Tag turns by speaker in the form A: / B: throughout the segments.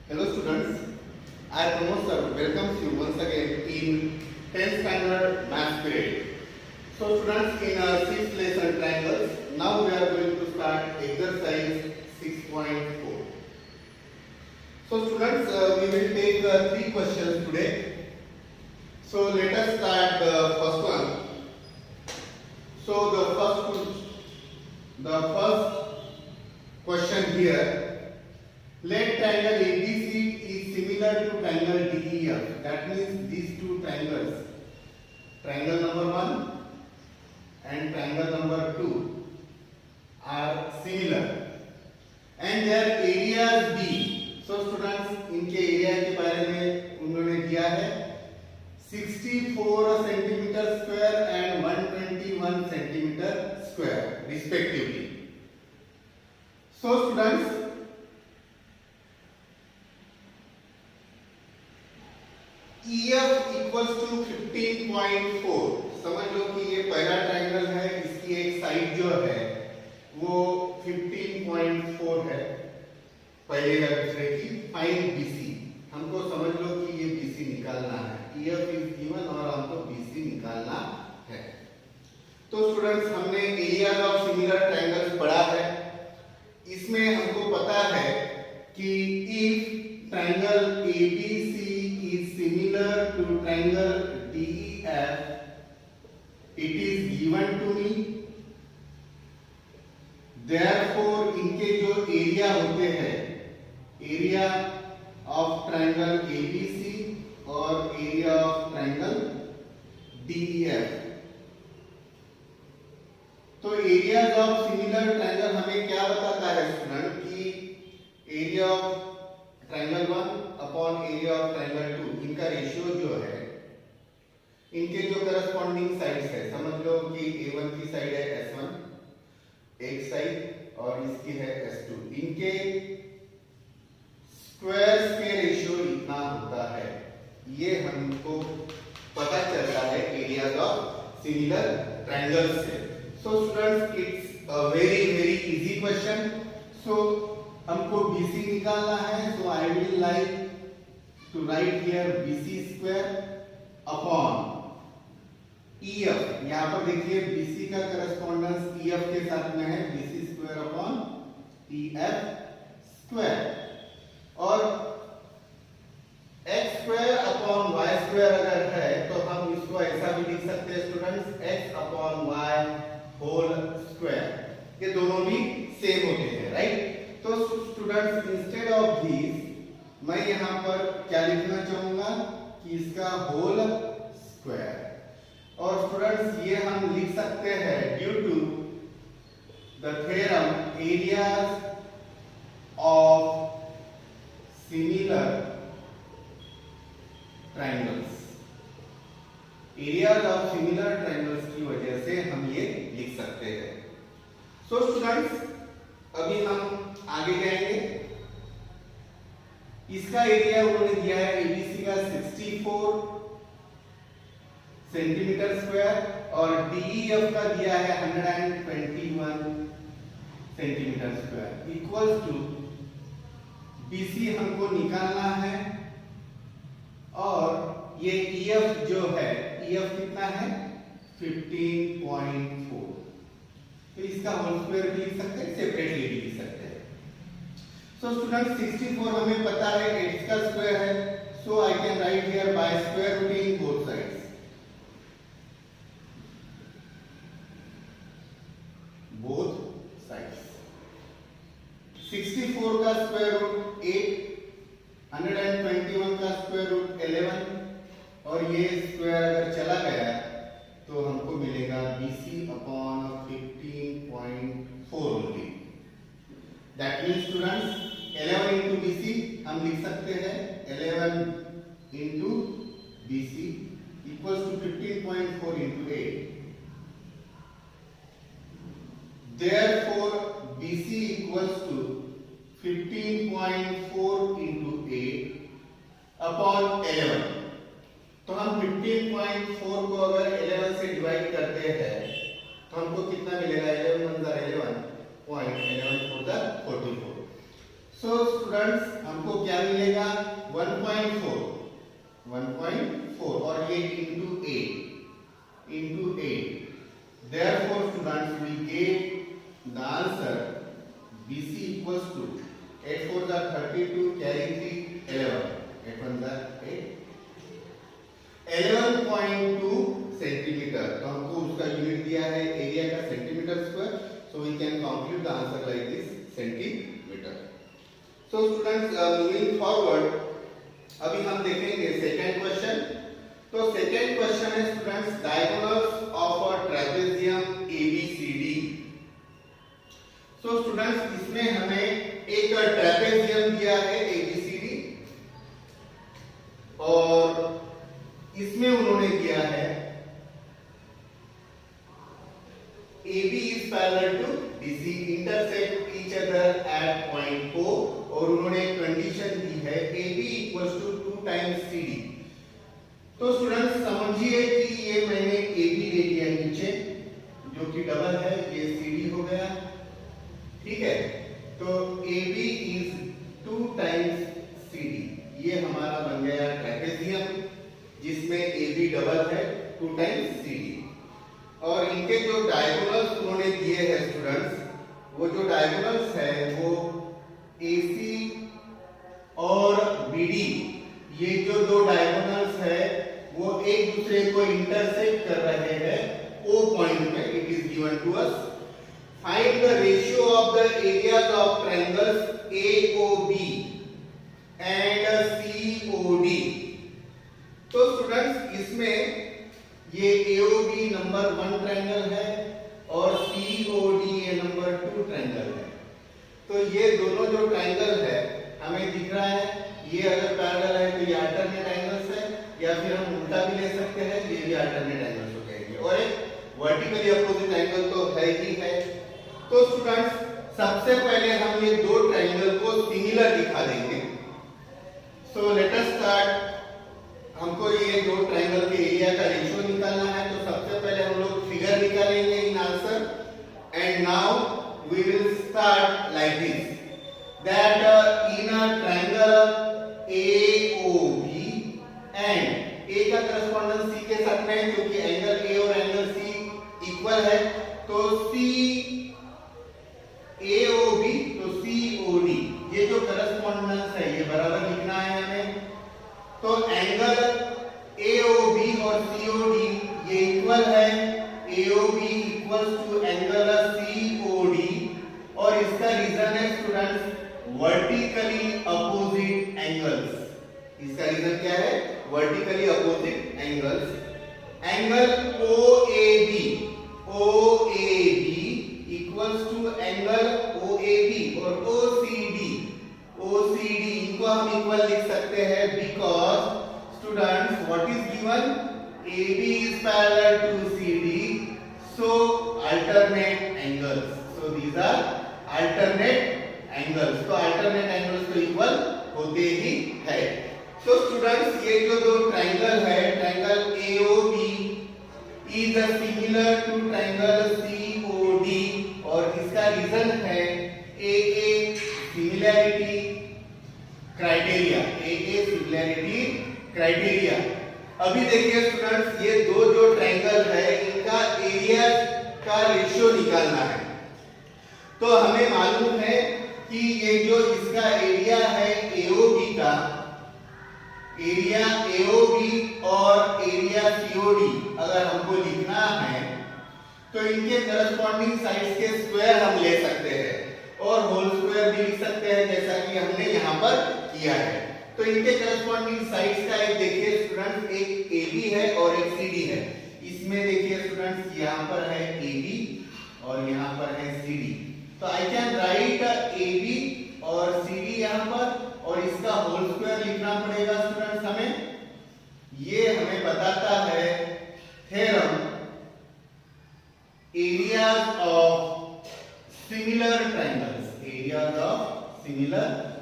A: Hello students, I Pramod sir welcomes you once again in 10th standard math period. So students, in our 6th lesson triangles, now we are going to start exercise 6.4. So students, we will take 3 questions today. So let us start the first one. So the first question here. Let triangle ABC is similar to triangle DEF. That means these two triangles, triangle number 1 and triangle number 2 are similar and their areas B. So students, इनके area के बारे में उन्होंने दिया है 64 centimetre square and 121 centimetre square respectively. So students, EF equals to 15.4. समझ लो कि ये पहला ट्रायंगल है, इसकी एक साइड जो है वो 15.4 है पहले या दूसरे की. Find BC. हमको समझ लो कि ये BC निकालना है. EF इज गिवन और हमको BC निकालना है. तो स्टूडेंट्स, हमने एरियाज ऑफ सिमिलर ट्रायंगल्स पढ़ा है. इसमें हमको पता है कि if triangle ABC similar to triangle DEF, it is given to me. Therefore, इनके जो एरिया होते हैं, एरिया ऑफ ट्रायंगल ABC और एरिया ऑफ ट्रायंगल DEF. तो एरियाज ऑफ सिमिलर ट्रायंगल हमें क्या बताता है स्टूडेंट कि area of triangle 1 upon area of triangle 2, इनका रेशियो जो है, इनके जो करस्पॉन्डिंग साइड्स है, समझ लो कि A1 की साइड है S1 एक साइड और इसकी है S2, इनके स्क्वायर्स के रेशियो इतना होता है. ये हमको पता चलता है एरियाज ऑफ सिमिलर ट्रायंगल्स से. So students, it's a very easy question. So हमको BC निकालना है. So I will like to write here BC square upon EF. यहां पर देखिए BC का करस्पॉन्डेंस EF के साथ में है. BC square upon EF square. और x square upon y square अगर है तो हम इसको ऐसा भी लिख सकते हैं students, x upon y whole square. ये दोनों भी सेम होते हैं, राइट? तो स्टूडेंट्स, इंस्टेड ऑफ दिस मैं यहां पर क्या लिखना चाहूंगा कि इसका होल स्क्वायर. और स्टूडेंट्स, ये हम लिख सकते हैं due to the theorem areas of similar triangles. Areas of similar triangles की वजह से हम ये लिख सकते हैं. सो स्टूडेंट्स, अभी हम आगे जाएंगे. इसका एरिया उन्होंने दिया है ABC का 64 सेंटीमीटर स्क्वायर और DEF का दिया है 121 centimetre square equals to BC हमको निकालना है. और ये EF जो है, EF कितना है 15.4. तो इसका होल स्क्वायर भी लिख सकते हैं, सेपरेटली भी लिख सकते हैं. सो स्टूडेंट, 64 हमें पता है x का स्क्वायर है. So I can write here by square root in both sides. Both sides 64 का स्क्वायर रूट 8, 121 का स्क्वायर रूट 11 और ये स्क्वायर अगर चला गया तो हमको मिलेगा BC upon 15.4 only. That means students, 11 into BC हम लिख सकते हैं 11 into BC equals to 15.4 into 8. Therefore, BC equals to 15.4 into 8 upon 11. तो हम 15.4 को अगर 11 से डिवाइड करते हैं तो हमको कितना मिलेगा? 11 × 11 .11 4 44. सो स्टूडेंट्स हमको क्या मिलेगा 1.4 और ये into 8 therefore students we get the answer BC equals to 8 4 the 32 carry 3 11 8 1 the 8 11.2 centimetre. तो हमको उसका यूनिट दिया है एरिया का centimetre square, so we can conclude the answer like this centimetre. So students moving forward अभी हम देखेंगे second question. तो सेकंड क्वेश्चन है students diagonals of a trapezium ABCD. So students इसमें हमें एक ट्रेपेजियम दिया है एबीसीडी और इसमें उन्होंने दिया है AB is parallel to BC intersect each other at point O और उन्होंने कंडीशन दी है AB equals to 2 times CD। तो स्टूडेंट्स समझिए कि ये मैंने AB ले लिया नीचे जो कि डबल है, ये CD हो गया, ठीक है। तो AB is 2 times CD, ये हमारा बन गया ट्रेपेजियम जिसमें AB डबल है 2 times CD। और इनके जो डायगोनल्स उन्होंने दिए हैं स्टूडेंट्स, वो जो डायगोनल्स है वो AC और BD, ये जो दो डायगोनल्स है वो एक दूसरे को इंटरसेक्ट कर रहे हैं O पॉइंट में। It is given to us find the ratio of the areas of triangles AOB and COD। तो स्टूडेंट्स इसमें ये AOB नंबर 1 ट्रायंगल है और COD ये नंबर 2 ट्रायंगल है। तो ये दोनों जो ट्रायंगल है हमें दिख रहा है, ये अगर पैरेलल है तो ये अल्टरनेट एंगल्स है, या फिर हम उल्टा भी ले सकते हैं, ये भी अल्टरनेट एंगल्स हो जाएंगे और एक वर्टिकली अपोजिट एंगल तो है ही है। तो स्टूडेंट्स सबसे पहले हम ये दो ट्रायंगल को सिमिलर दिखा देंगे। So let us start. हमको ये दो ट्रायंगल के एरिया का रेशियो निकालना है, तो सबसे पहले हम लोग फिगर निकालेंगे in answer and now we will start like this that in a triangle AOB and A का करस्पॉन्डेंस C के साथ में है क्योंकि एंगल A और एंगल C इक्वल है, तो AOB तो COD ये जो करस्पॉन्डेंस है ये बराबर लिखना है हमें। तो एंगल AOB और COD ये इक्वल है, AOB equals to angle COD और इसका रीजन है स्टूडेंट्स वर्टिकली अपोजिट एंगल्स। इसका रीजन क्या है? Vertically opposite angles. Angle OAB equals to angle OAB और OCD इनको हम इक्वल लिख सकते हैं because students what is given AB is parallel to CD, so alternate angles, so these are alternate angles। तो alternate angles तो equal होते ही है। तो स्टूडेंट्स ये जो दो ट्रायंगल है, triangle AOB is similar to triangle COD और इसका रीजन है AA सिमिलैरिटी क्राइटेरिया। अभी देखिए स्टूडेंट्स ये दो जो ट्रायंगल है इनका एरिया का रेशियो निकालना है। तो हमें मालूम है कि ये जो इसका एरिया है AOB का, एरिया AOB और एरिया COD अगर हमको लिखना है तो इनके करस्पॉन्डिंग साइड्स के स्क्वायर हम ले सकते हैं और होल स्क्वायर भी लिख सकते हैं जैसा कि हमने यहाँ पर किया है। तो इनके करस्पॉन्डिंग साइड्स का एक देखिए स्टूडेंट्स, एक AB है और एक CD है। इसमें देखिए स्टूडेंट्स यहाँ पर है AB और यहाँ पर है CD। तो आई कैन राइट AB और CD यहाँ पर और इसका होल स्क्वायर लिखना पड़ेगा स्टूडेंट्स हमें। ये हमें बताता है theorem areas of similar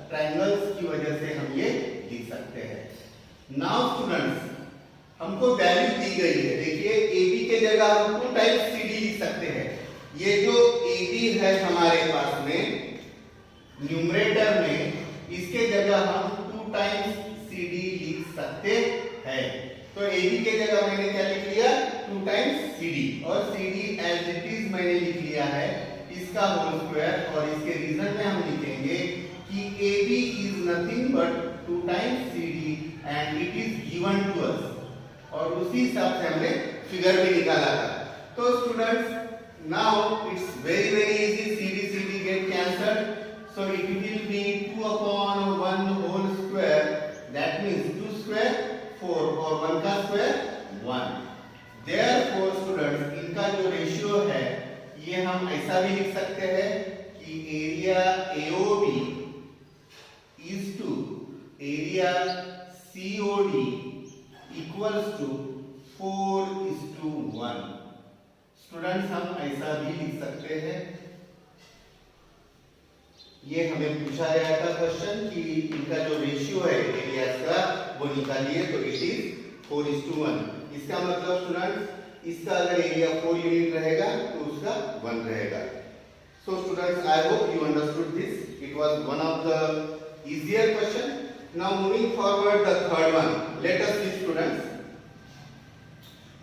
A: triangles की वजह से हम ये लिख सकते हैं। नाउ स्टूडेंट्स हमको वैल्यू दी गई है, देखिए AB के जगह हम 2 टाइम्स CD लिख सकते हैं। ये जो AB है हमारे पास में न्यूमरेटर में इसके जगह हम 2 टाइम्स CD लिख सकते हैं। तो AB के जगह मैंने क्या लिख लिया 2 टाइम्स CD और CD एज इट इज मैंने लिख लिया है इसका होल स्क्वायर और इसके रीजन में हम लिखेंगे कि AB is nothing but 2 times CD and it is given to us और उसी हिसाब से हमने फिगर भी निकाला था। तो students now it's very easy CD get cancelled so it will be 2 upon 1 whole square that means 2 square 4 और 1 का स्क्वायर 1। therefore स्टूडेंट्स इनका जो रेशियो है ये हम ऐसा भी लिख सकते हैं कि area AOB is to area COD equals to 4:1। Students हम ऐसा भी लिख सकते हैं। ये हमें पूछा गया था क्वेश्चन कि इनका जो रेशियो है एरियाज का वो निकालिए तो इट इज 4:1। इसका मतलब स्टूडेंट्स इसका अगर एरिया 4 यूनिट रहेगा तो उसका 1 रहेगा। So students, I hope you understood this. It was one of the easier question. Now moving forward the third one. Let us see students.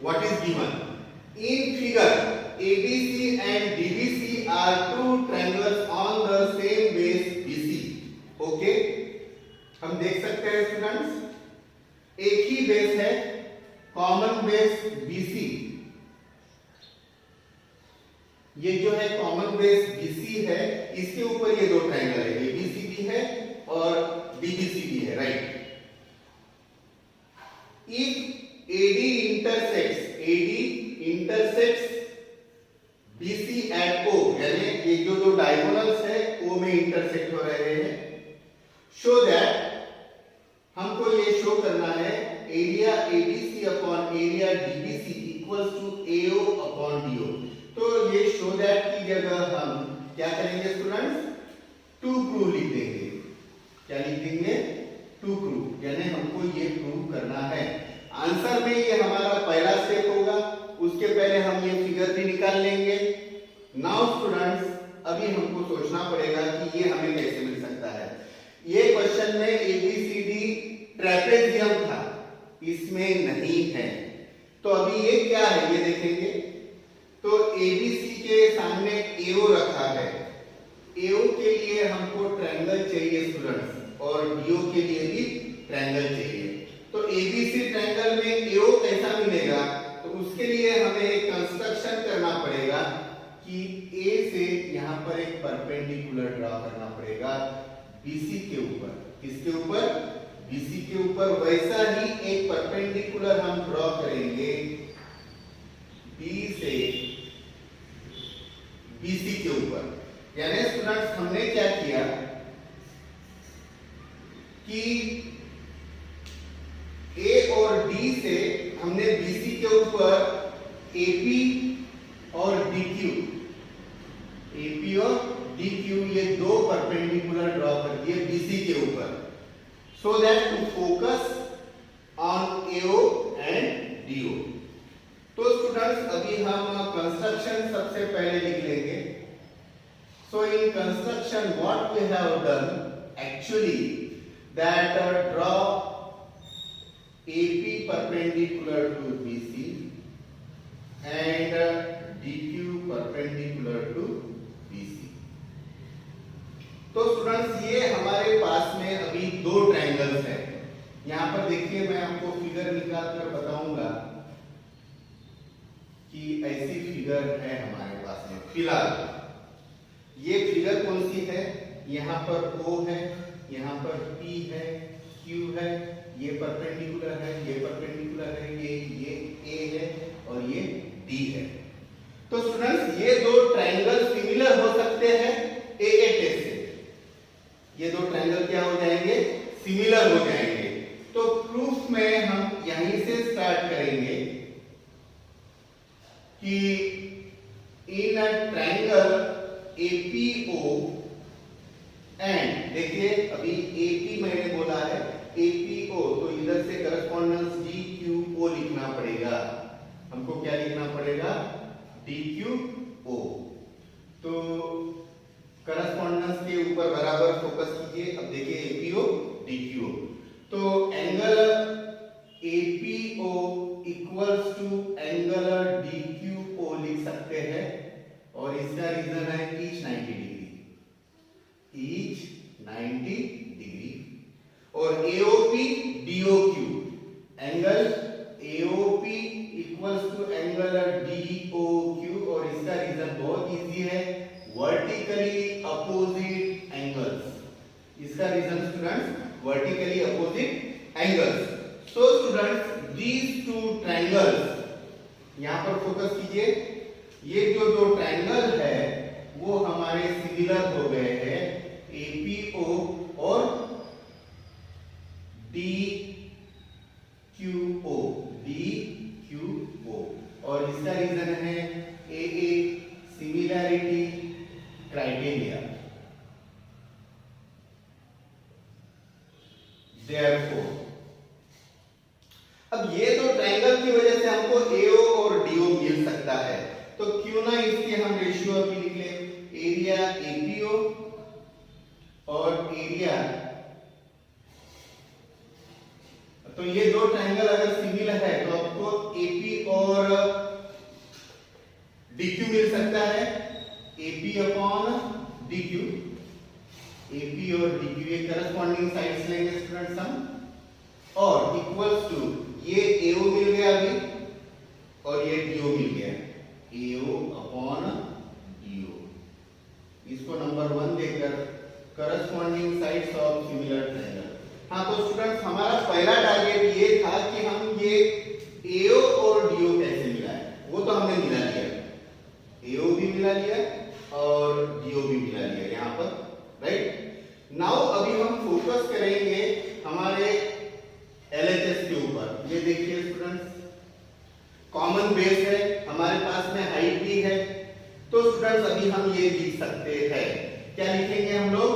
A: What is given? In figure, ABC and DBC are two triangles on the same base BC. Okay? हम देख सकते हैं students एक ही base है common base BC। ये जो है common base BC है इसके ऊपर ये दो ट्रायंगल है ABC भी है और DBC भी है right. If AD intersects BC at O यानी ये जो दो डायगोनल्स है O में इंटरसेक्ट हो रहे हैं शो दैट हमको ये शो करना है area ABC upon area DBC equals to AO upon DO। तो ये शो दैट की जगह हम क्या करेंगे स्टूडेंट्स टू प्रूव लिख देंगे। क्या लिख देंगे टू प्रूव यानी हमको ये प्रूव करना है। आंसर में ये हमारा पहला स्टेप होगा उसके पहले हम ये फिगर भी निकाल लेंगे। नाउ स्टूडेंट्स अभी हमको सोचना पड़ेगा कि ये हमें कैसे मिल सकता है। ये क्वेश्चन में ABCD ट्रेपेजियम था इसमें नहीं है तो अभी ये क्या है ये देखेंगे। तो ABC के सामने AO रखा है AO के लिए हमको ट्रायंगल चाहिए स्टूडेंट्स और DO के लिए भी ट्रायंगल चाहिए। तो ABC ट्रायंगल में AO कैसा मिलेगा तो उसके लिए हमें एक कंस्ट्रक्शन करना पड़ेगा कि A से यहां पर एक परपेंडिकुलर ड्रॉ करना पड़ेगा BC के ऊपर। किसके ऊपर BC के ऊपर। वैसा ही एक परपेंडिकुलर हम ड्रॉ करेंगे B से BC के ऊपर। यानी स्टूडेंट्स हमने क्या किया कि A और D से हमने BC के ऊपर AP और DQ ये दो परपेंडिकुलर ड्रॉ कर दिए BC के ऊपर so that to focus on AO and DO। तो स्टूडेंट्स अभी हम कंस्ट्रक्शन सबसे पहले लिख लेंगे। So in construction what we have done actually that draw AP perpendicular to BC and DQ perpendicular to BC। तो स्टूडेंट्स ये हमारे पास में अभी दो ट्रायंगल्स हैं। यहां पर देखिए मैं आपको फिगर निकाल कर बताऊंगा कि ऐसी फिगर है हमारे पास में। फिलहाल ये फिगर कौन सी है यहां पर O है यहां पर P है Q है ये परपेंडिकुलर है ये परपेंडिकुलर है ये A है और ये D है। तो स्टूडेंट्स ये दो ट्रायंगल सिमिलर हो सकते हैं AA टेस्ट से। ये दो ट्रायंगल क्या हो जाएंगे सिमिलर हो जाएंगे। तो प्रूफ में हम यहीं से स्टार्ट करेंगे कि इन अ ट्रायंगल APO एंड देखिए अभी AP मैंने बोला है APO तो इधर से करस्पॉन्डेंस DQO लिखना पड़ेगा। हमको क्या लिखना पड़ेगा DQO। तो करस्पॉन्डेंस के ऊपर बराबर इसका reason students vertically opposite angles. So students these two triangles, यहां पर फोकस कीजिए, ये जो दो ट्रायंगल है वो हमारे सिमिलर हो गए हैं एपीओ और DQO. और इसका रीजन है AA सिमिलैरिटी क्राइटेरिया. Therefore, अब ये तो ट्रायंगल की वजह से हमको AO और DO मिल सकता है, तो क्यों ना इसके हम रेशियो अभी लिख ले. एरिया APO और एरिया, तो ये दो ट्रायंगल अगर सिमिलर है तो आपको AP और DQ मिल सकता है. AP अपॉन DQ, AP और DQ ये करस्पॉन्डिंग साइड्स लेंगे स्टूडेंट्स हम, और इक्वल्स टू ये AO मिल गया अभी और ये DO मिल गया, AO अपॉन DO. इसको नंबर 1 देकर corresponding sides of similar triangle. हाँ, तो स्टूडेंट्स हमारा पहला टारगेट ये था कि हम ये AO और DO कैसे मिलाएं. वो तो हमने मिला लिया, AO भी मिला लिया और DO भी मिला लिया यहाँ पर, राइट. नाउ अभी हम फोकस करेंगे हमारे LHS के ऊपर. ये देखिए स्टूडेंट्स, कॉमन बेस है, हमारे पास में हाइट भी है, तो स्टूडेंट्स अभी हम ये लिख सकते हैं. क्या लिखेंगे हम लोग?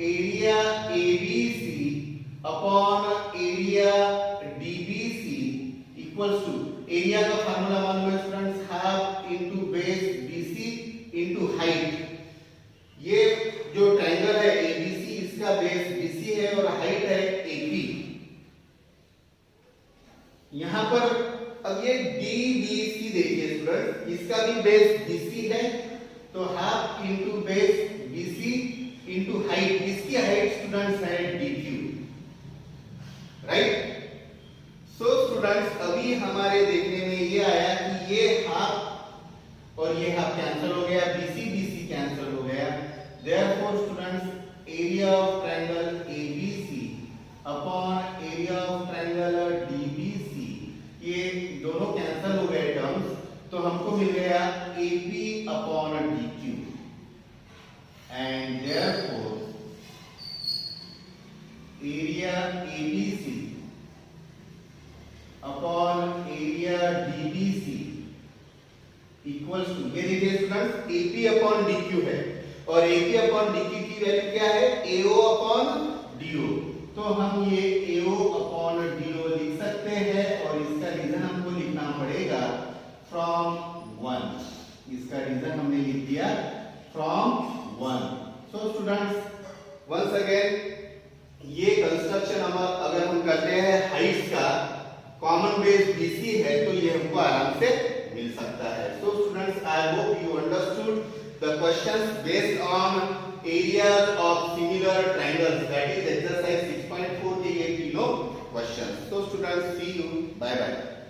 A: Area ABC upon area DBC equals to, area का फार्मूला मालूम है students, half into base BC into height. ये जो ट्रायंगल है ABC, इसका बेस BC है और हाइट है AP. यहां पर अब ये DBC देखिए स्टूडेंट, इसका भी बेस BC है, तो half into base BC into height, इसकी हाइट स्टूडेंट्स है DQ, राइट. सो स्टूडेंट्स अभी हमारे देखने में ये आया कि ये हाफ और ये हाफ कैंसिल हो गया, BC BC कैंसिल हो गया. Therefore students area of triangle ABC upon area of triangle DBC, ये दोनों कैंसिल हो गए टर्म्स, तो हमको मिल गया AP upon DQ. And therefore area ABC upon area DBC equals to, ये देखिए स्टूडेंट्स AP अपॉन DQ है और AP अपॉन DQ की वैल्यू क्या है? AO upon DO. तो हम ये AO अपॉन DO लिख सकते हैं और इसका रीजन हमको लिखना पड़ेगा फ्रॉम 1. इसका रीजन हमने लिख दिया from 1. So students once again, ये कंस्ट्रक्शन हम अगर हम करते हैं हाइट्स का, कॉमन बेस BC है, तो ये हमको आराम से मिल सकता है. So students I hope you understood the questions based on areas of similar triangles, that is exercise 6.4 के ये तीनों questions. So students, see you, bye bye.